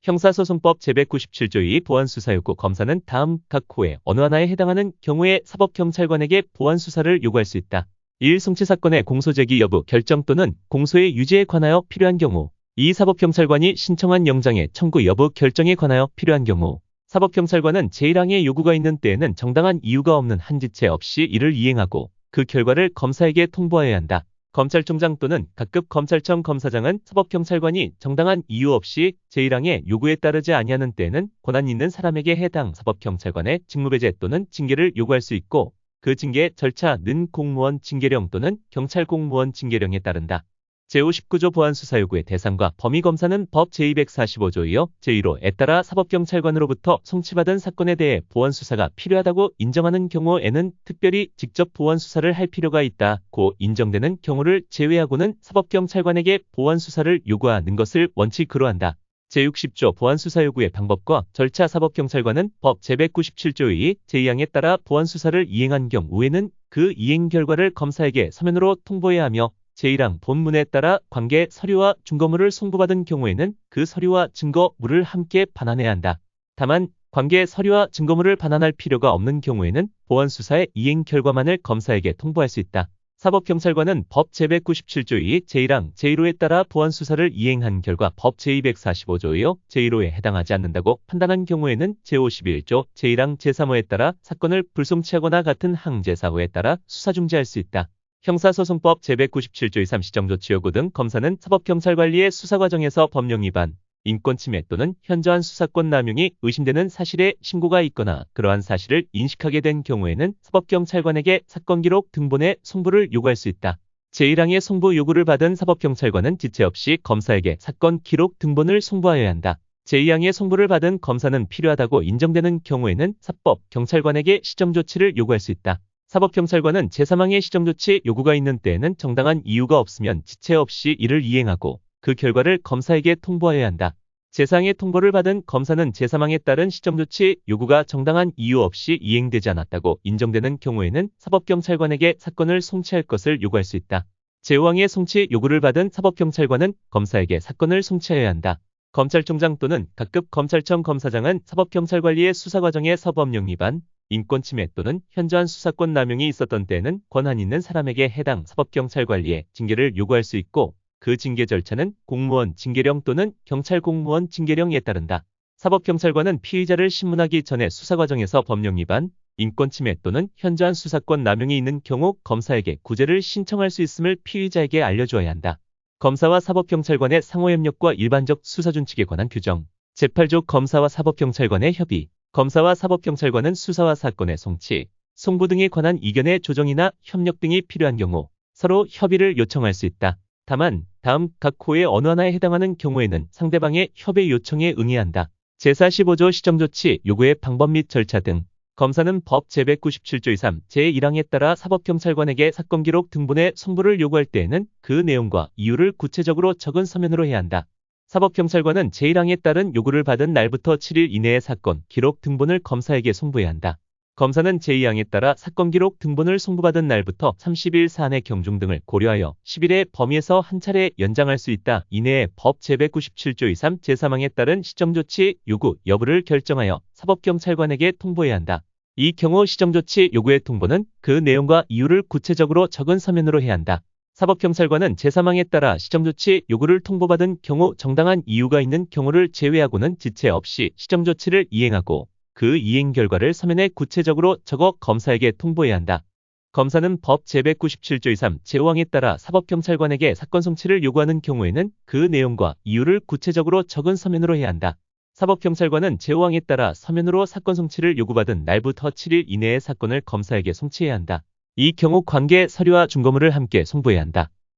형사소송법 제197조 2 보완수사 요구 검사는 다음 각 호의 어느 하나에 해당하는 경우에 사법경찰관에게 보완수사를 요구할 수 있다. 1. 송치 사건의 공소제기 여부 결정 또는 공소의 유지에 관하여 필요한 경우 2. 사법경찰관이 신청한 영장의 청구 여부 결정에 관하여 필요한 경우 사법경찰관은 제1항의 요구가 있는 때에는 정당한 이유가 없는 한 지체 없이 이를 이행하고 그 결과를 검사에게 통보해야 한다. 검찰총장 또는 각급 검찰청 검사장은 사법경찰관이 정당한 이유 없이 제1항의 요구에 따르지 아니하는 때에는 권한 있는 사람에게 해당 사법경찰관의 직무배제 또는 징계를 요구할 수 있고 그 징계 절차는 공무원 징계령 또는 경찰 공무원 징계령에 따른다. 제59조 보완수사 요구의 대상과 범위 검사는 법 제245조이요 제1호에 따라 사법경찰관으로부터 송치받은 사건에 대해 보완수사가 필요하다고 인정하는 경우에는 특별히 직접 보완수사를 할 필요가 있다고 인정되는 경우를 제외하고는 사법경찰관에게 보완수사를 요구하는 것을 원칙으로 한다. 제60조 보완수사 요구의 방법과 절차 사법경찰관은 법 제197조 2 제2항에 따라 보완수사를 이행한 경우에는 그 이행 결과를 검사에게 서면으로 통보해야 하며 제1항 본문에 따라 관계 서류와 증거물을 송부받은 경우에는 그 서류와 증거물을 함께 반환해야 한다. 다만 관계 서류와 증거물을 반환할 필요가 없는 경우에는 보완수사의 이행 결과만을 검사에게 통보할 수 있다. 사법경찰관은 법 제197조 2 제1항 제1호에 따라 보완수사를 이행한 결과 법 제245조요 제1호에 해당하지 않는다고 판단한 경우에는 제51조 제1항 제3호에 따라 사건을 불송치하거나 같은 항 제4호에 따라 수사 중지할 수 있다. 형사소송법 제197조 3 시정조치 요구 등 검사는 사법경찰관리의 수사 과정에서 법령 위반, 인권침해 또는 현저한 수사권 남용이 의심되는 사실의 신고가 있거나 그러한 사실을 인식하게 된 경우에는 사법경찰관에게 사건기록 등본의 송부를 요구할 수 있다. 제1항의 송부 요구를 받은 사법경찰관은 지체 없이 검사에게 사건 기록 등본을 송부하여야 한다. 제2항의 송부를 받은 검사는 필요하다고 인정되는 경우에는 사법 경찰관에게 시정조치를 요구할 수 있다. 사법경찰관은 제3항의 시정조치 요구가 있는 때에는 정당한 이유가 없으면 지체 없이 이를 이행하고 그 결과를 검사에게 통보해야 한다. 제4항의 통보를 받은 검사는 제3항에 따른 시정조치 요구가 정당한 이유 없이 이행되지 않았다고 인정되는 경우에는 사법경찰관에게 사건을 송치할 것을 요구할 수 있다. 제5항의 송치 요구를 받은 사법경찰관은 검사에게 사건을 송치해야 한다. 검찰총장 또는 각급 검찰청 검사장은 사법경찰관리의 수사 과정에서 법령 위반, 인권침해 또는 현저한 수사권 남용이 있었던 때에는 권한 있는 사람에게 해당 사법경찰관리의 징계를 요구할 수 있고 그 징계 절차는 공무원 징계령 또는 경찰 공무원 징계령에 따른다. 사법경찰관은 피의자를 신문하기 전에 수사 과정에서 법령 위반, 인권침해 또는 현저한 수사권 남용이 있는 경우 검사에게 구제를 신청할 수 있음을 피의자에게 알려주어야 한다. 검사와 사법경찰관의 상호협력과 일반적 수사준칙에 관한 규정 제8조 검사와 사법경찰관의 협의 검사와 사법경찰관은 수사와 사건의 송치, 송부 등에 관한 이견의 조정이나 협력 등이 필요한 경우 서로 협의를 요청할 수 있다. 다만 다음 각 호의 어느 하나에 해당하는 경우에는 상대방의 협의 요청에 응해야 한다. 제45조 시정조치 요구의 방법 및 절차 등 검사는 법 제197조 3 제1항에 따라 사법경찰관에게 사건기록 등본의 송부를 요구할 때에는 그 내용과 이유를 구체적으로 적은 서면으로 해야 한다. 사법경찰관은 제1항에 따른 요구를 받은 날부터 7일 이내에 사건 기록 등본을 검사에게 송부해야 한다. 검사는 제2항에 따라 사건 기록 등본을 송부받은 날부터 30일 사안의 경중 등을 고려하여 10일의 범위에서 한 차례 연장할 수 있다. 이내에 법 제197조 2 3 제3항에 따른 시정조치 요구 여부를 결정하여 사법경찰관에게 통보해야 한다. 이 경우 시정조치 요구의 통보는 그 내용과 이유를 구체적으로 적은 서면으로 해야 한다. 사법경찰관은 제3항에 따라 시정조치 요구를 통보받은 경우 정당한 이유가 있는 경우를 제외하고는 지체 없이 시정조치를 이행하고 그 이행 결과를 서면에 구체적으로 적어 검사에게 통보해야 한다. 검사는 법 제197조 2 3 제5항에 따라 사법경찰관에게 사건 송치를 요구하는 경우에는 그 내용과 이유를 구체적으로 적은 서면으로 해야 한다. 사법경찰관은 제5항에 따라 서면으로 사건 송치를 요구받은 날부터 7일 이내에 사건을 검사에게 송치해야 한다. 이 경우 관계 서류와 증거물을 함께 송부해야 한다.